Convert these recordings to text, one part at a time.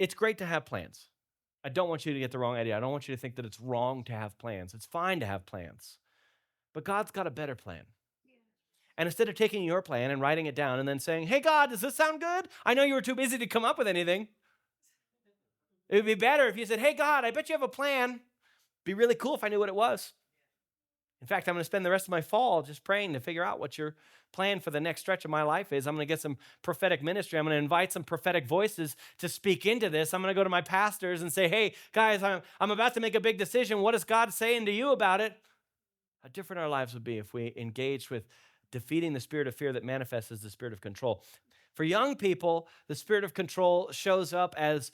It's great to have plans. I don't want you to get the wrong idea. I don't want you to think that it's wrong to have plans. It's fine to have plans. But God's got a better plan. And instead of taking your plan and writing it down and then saying, hey, God, does this sound good? I know you were too busy to come up with anything. It would be better if you said, hey, God, I bet you have a plan. It'd be really cool if I knew what it was. In fact, I'm going to spend the rest of my fall just praying to figure out what your plan for the next stretch of my life is. I'm going to get some prophetic ministry. I'm going to invite some prophetic voices to speak into this. I'm going to go to my pastors and say, hey, guys, I'm about to make a big decision. What is God saying to you about it? How different our lives would be if we engaged with defeating the spirit of fear that manifests as the spirit of control. For young people, the spirit of control shows up as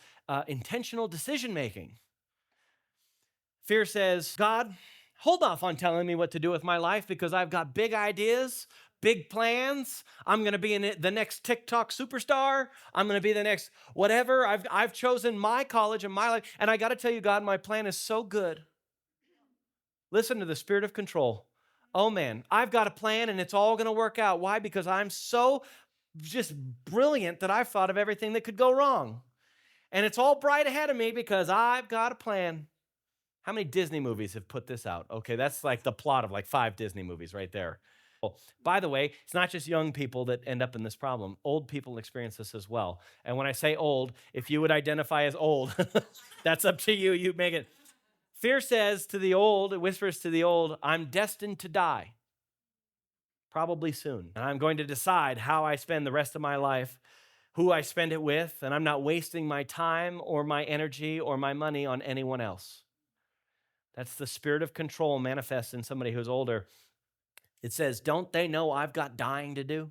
intentional decision making. Fear says, God, hold off on telling me what to do with my life because I've got big ideas, big plans. I'm going to be the next TikTok superstar. I'm going to be the next whatever. I've chosen my college and my life. And I got to tell you, God, my plan is so good. Listen to the spirit of control. Oh man, I've got a plan and it's all going to work out. Why? Because I'm so just brilliant that I've thought of everything that could go wrong. And it's all bright ahead of me because I've got a plan. How many Disney movies have put this out? Okay, that's like the plot of like 5 Disney movies right there. By the way, it's not just young people that end up in this problem. Old people experience this as well. And when I say old, if you would identify as old, that's up to you. You make it. Fear says to the old, it whispers to the old, I'm destined to die, probably soon. And I'm going to decide how I spend the rest of my life, who I spend it with, and I'm not wasting my time or my energy or my money on anyone else. That's the spirit of control manifests in somebody who's older. It says, don't they know I've got dying to do?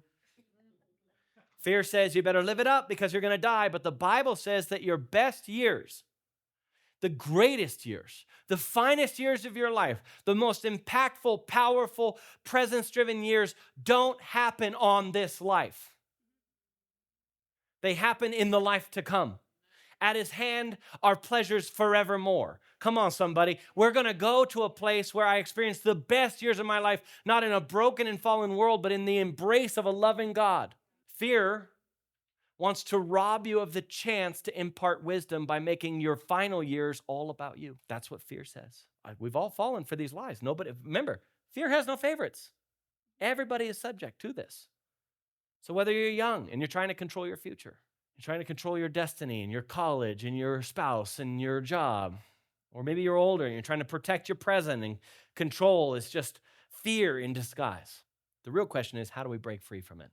Fear says you better live it up because you're going to die. But the Bible says that your best years, the greatest years, the finest years of your life, the most impactful, powerful, presence-driven years don't happen on this life. They happen in the life to come. At his hand are pleasures forevermore. Come on, somebody. We're going to go to a place where I experience the best years of my life, not in a broken and fallen world, but in the embrace of a loving God. Fear wants to rob you of the chance to impart wisdom by making your final years all about you. That's what fear says. We've all fallen for these lies. Nobody, remember, fear has no favorites. Everybody is subject to this. So whether you're young and you're trying to control your future, you're trying to control your destiny and your college and your spouse and your job, or maybe you're older and you're trying to protect your present and control is just fear in disguise. The real question is, how do we break free from it?